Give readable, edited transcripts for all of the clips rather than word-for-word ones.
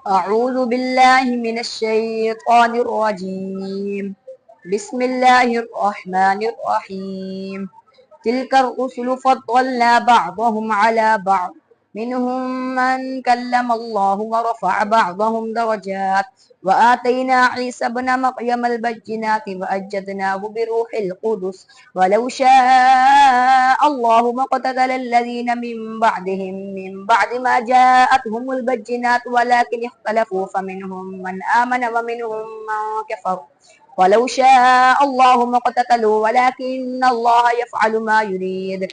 أعوذ بالله من الشيطان الرجيم. بسم الله الرحمن الرحيم. تلك الرسل فضلنا بعضهم على بعض، منهم من كلم الله ورفع بعضهم درجات، وآتينا عيسى ابن مريم البينات وأيدناه بروح القدس، ولو شاء الله ما اقتتل الذين من بعدهم من بعد ما جاءتهم البينات ولكن اختلفوا فمنهم من آمن ومنهم من كفر. ولو شاء الله ما اقتتلوا ولكن الله يفعل ما يريد.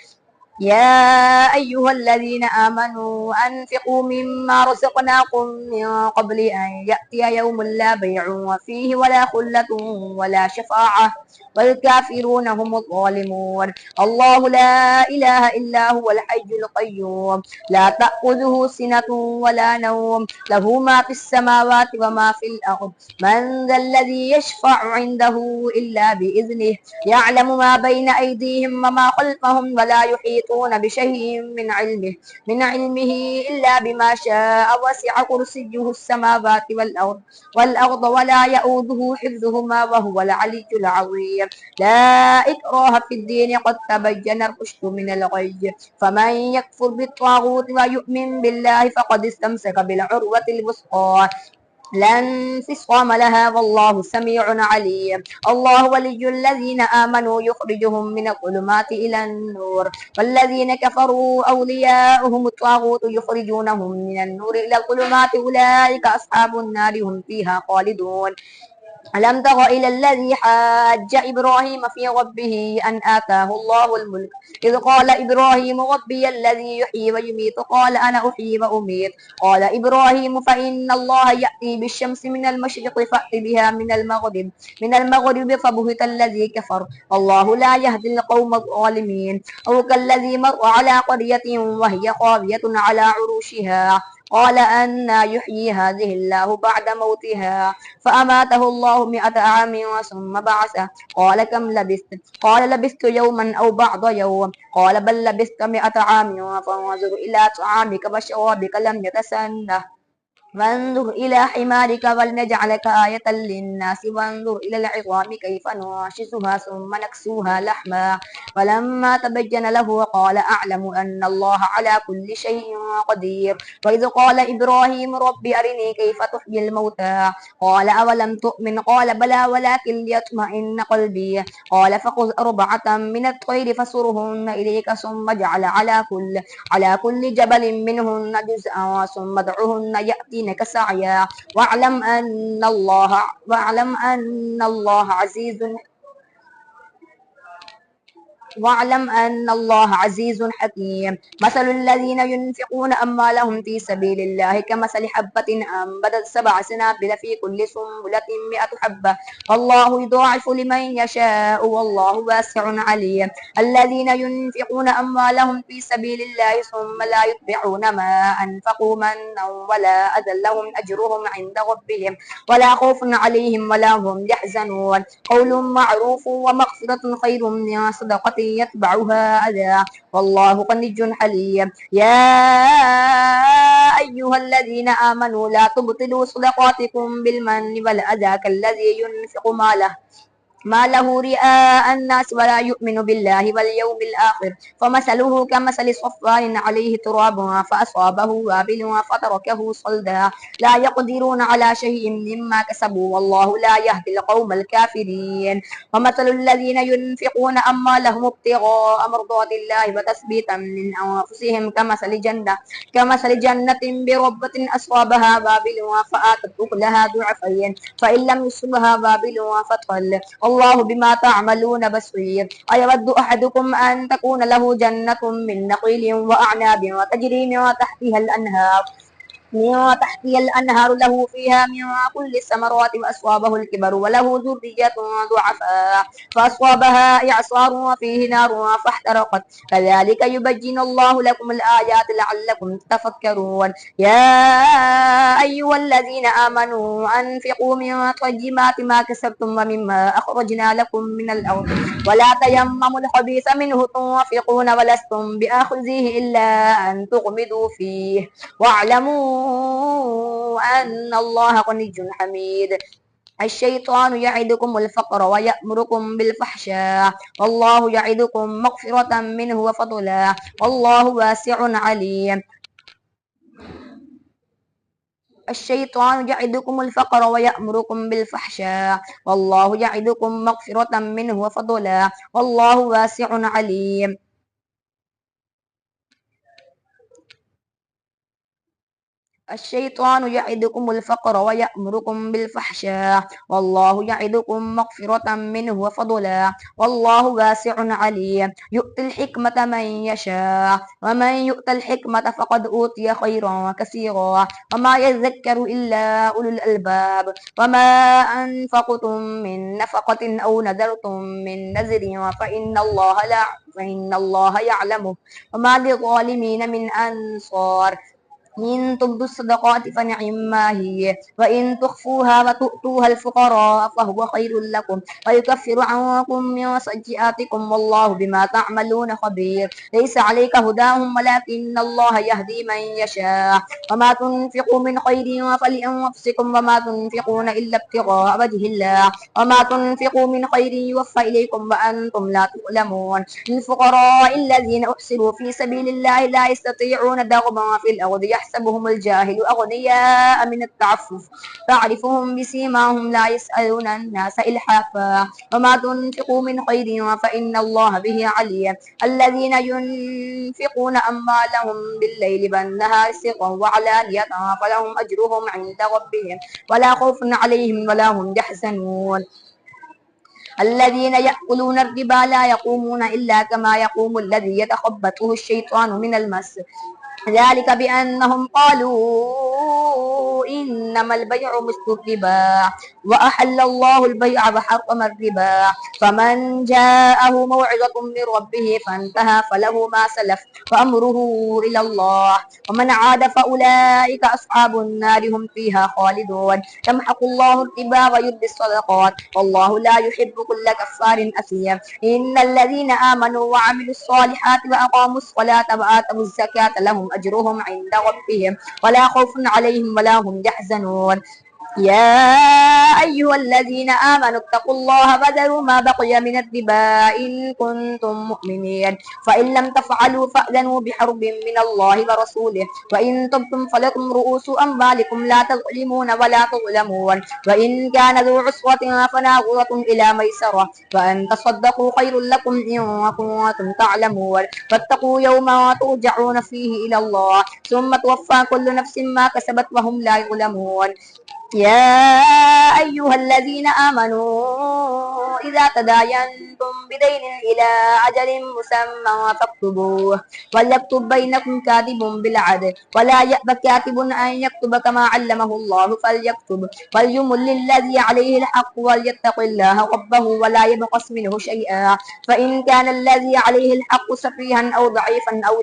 يا أيها الذين آمنوا أنفقوا مما رزقناكم من قبل أن يأتي يوم لا بيع فيه ولا خلة ولا شفاعة والكافرون هم الظالمون. الله لا إله إلا هو الحي القيوم، لا تأخذه سنة ولا نوم، له ما في السماوات وما في الأرض. من ذا الذي يشفع عنده إلا بإذنه، يعلم ما بين أيديهم وما خلفهم ولا يحيطون بشيء من علمه إلا بما شاء. وسع كرسيه السماوات والأرض ولا يؤوده حفظهما وهو العلي العظيم. لا إكراه في الدين، قد تبين الرشد من الغي، فمن يكفر بالطاغوت ويؤمن بالله فقد استمسك بالعروة الوثقى لا انفصام لها، والله سميع عليم. الله ولي الذين آمنوا يخرجهم من الظلمات إلى النور، والذين كفروا أولياؤهم الطاغوت يخرجونهم من النور إلى الظلمات، أولئك أصحاب النار هم فيها خالدون. ألم تر إلى الذي حاج إبراهيم في ربه أن آتاه الله الملك، إذ قال إبراهيم ربي الذي يحيي ويميت قال أنا أحيي وأميت. قال إبراهيم فإن الله يأتي بالشمس من المشرق فأت بها من المغرب فبهت الذي كفر، والله لا يهدي القوم الظالمين. أو كالذي مر على قرية وهي خاوية على عروشها، قال أنى يحيي هذه الله بعد موتها، فأماته الله 100 عام ثم بعثه. قال كم لبثت؟ قال لبثت يوما أو بعض يوم. قال بل لبثت 100 عام فانظر إلى طعامك وشرابك لم يتسنه، وانظر إلى حمارك ولنجعلك آية للناس، وانظر إلى العظام كيف ننشزها ثم نكسوها لحما. ولما تبين له قال أعلم أن الله على كل شيء قدير. وإذ قال إبراهيم رب أرني كيف تحيي الموتى، قال أولم تؤمن؟ قال بلى ولكن ليطمئن قلبي. قال فخذ 4 من الطير فصرهن إليك ثم اجعل على كل جبل منهن جزءا ثم ادعهن يأتينك سعيا، واعلم أن الله عزيز حكيم. مثل الذين ينفقون أموالهم في سبيل الله كمثل حبة أنبتت 7 سنابل في كل سنبلة 100 حبة، والله يضاعف لمن يشاء والله واسع عليم. الذين ينفقون أموالهم في سبيل الله ثم لا يتبعون ما أنفقوا منا ولا أذى لهم أجرهم عند ربهم ولا خوف عليهم ولا هم يحزنون. قول معروف ومغفرة خير من صدقة يتبعها أذى، والله غني حليم. يا أيها الذين آمنوا لا تبطلوا صدقاتكم بالمن والأذى كالذي ينفق ما له رئاء الناس ولا يؤمن بالله واليوم الآخر، فمثله كمثل صفوان عليه تراب فأصابه وابل فتركه صلدا، لا يقدرون على شيء مما كسبوا والله لا يهدي القوم الكافرين. ومثل الذين ينفقون أموالهم ابتغاء مرضات الله وتثبيتا من أنفسهم كمثل جنة بربة أصابها وابل فآتت أكلها ضعفين فإن لم يصبها وابل فطل، الله بما تعملون بصير. أيود أحدكم أن تكون له جنة من نخيل وأعناب وتجري من تحتها الأنهار له فيها من كل الثمرات وأصابه الكبر وله ذرية ضعفاء فأصابها إعصار فيه نار فاحترقت، كذلك يبين الله لكم الآيات لعلكم تتفكرون. يا أيها الذين آمنوا أنفقوا من طيبات ما كسبتم ومما أخرجنا لكم من الأرض ولا تيمموا الخبيث منه تنفقون ولستم بآخذيه إلا أن تغمضوا فيه، واعلموا واعلموا أن الله غني حميد. الشيطان يعدكم الفقر ويأمركم بالفحشاء والله يعدكم مغفرة منه وفضلا والله واسع عليم. الشيطان يعدكم الفقر ويأمركم بالفحشاء والله يعدكم مغفرة منه وفضلا والله واسع عليم. الشيطان يعدكم الفقر ويأمركم بالفحشاء والله يعدكم مغفرة منه وفضلا والله واسع عليم. يؤتي الحكمة من يشاء ومن يؤت الحكمة فقد أوتي خيرا كثيرا وما يذكر إلا أولو الألباب. وما أنفقتم من نفقة أو نذرتم من نذر فإن الله يعلمه وما للظالمين من أنصار. إن تبدوا الصدقات فنعما هي وإن تخفوها وتؤتوها الفقراء فهو خير لكم ويكفر عنكم من سيئاتكم والله بما تعملون خبير. ليس عليك هداهم ولكن الله يهدي من يشاء. وما تنفقوا من خير فلأنفسكم وما تنفقون إلا ابتغاء وجه الله وما تنفقوا من خير يوفى إليكم وأنتم لا تظلمون. للفقراء الذين أحسنوا في سبيل الله لا يستطيعون ضربا في الأرض يحسبهم الجاهل أغنياء من التعفف تعرفهم بسيماهم لا يسألون الناس إلحافا. وما تنفقوا من خير فإن الله به عليم. الذين ينفقون أموالهم بالليل والنهار سرا وعلانية فلهم أجرهم عند ربهم ولا خوف عليهم ولا هم يحزنون. الذين يأكلون الربا لا يقومون إلا كما يقوم الذي يتخبطه الشيطان من المس ذلك بأنهم قالوا إنما البيع مثل الربا وأحل الله البيع وحرم الربا. فمن جاءه موعظة من ربه فانتهى فله ما سلف وأمره إلى الله ومن عاد فأولئك أصحاب النار هم فيها خالدون. يمحق الله الربا ويربي الصدقات والله لا يحب كل كفار أثيم. إن الذين آمنوا وعملوا الصالحات وأقاموا الصلاة وآتوا الزكاة لهم أجرهم عند ربهم ولا خوف عليهم ولا هم يحزنون. يا أيها الذين آمنوا اتقوا الله وذروا ما بقي من الربا إن كنتم مؤمنين فإن لم تفعلوا فأذنوا بحرب من الله ورسوله وإن تبتم فلكم رؤوس أموالكم لا تظلمون ولا تظلمون. وإن كان ذو عسرة فناظرة إلى ميسرة وأن تصدقوا خير لكم إن كنتم تعلمون. واتقوا يوما ترجعون فيه إلى الله ثم توفى كل نفس ما كسبت وهم لا يظلمون. يا أيها الذين آمنوا إذا تداينتم بدين إلى أجل مسمى فاكتبوه وليكتب بينكم كاتب بالعدل ولا يأب كاتب أن يكتب كما علمه الله فليكتب وليمل الذي عليه الحق وليتق الله ربه ولا يبخس منه شيئا فإن كان الذي عليه الحق سفيها أو ضعيفا أو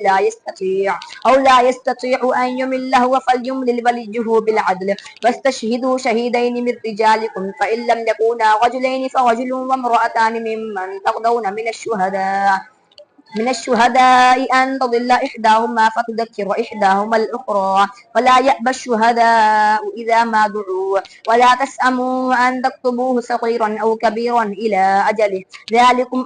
لا يستطيع أن يمل هو فليملل وليه بالعدل واستشهدوا شهيدين من رجالكم فإن لم يكونا رجلين فرجل وامرأتان ممن ترضون من الشهداء أن تضل إحداهما فتذكر إحداهما الأخرى ولا يأبى الشهداء إذا ما دعوا ولا تسأموا أن تكتبوه صغيرا أو كبيرا إلى أجله ذلكم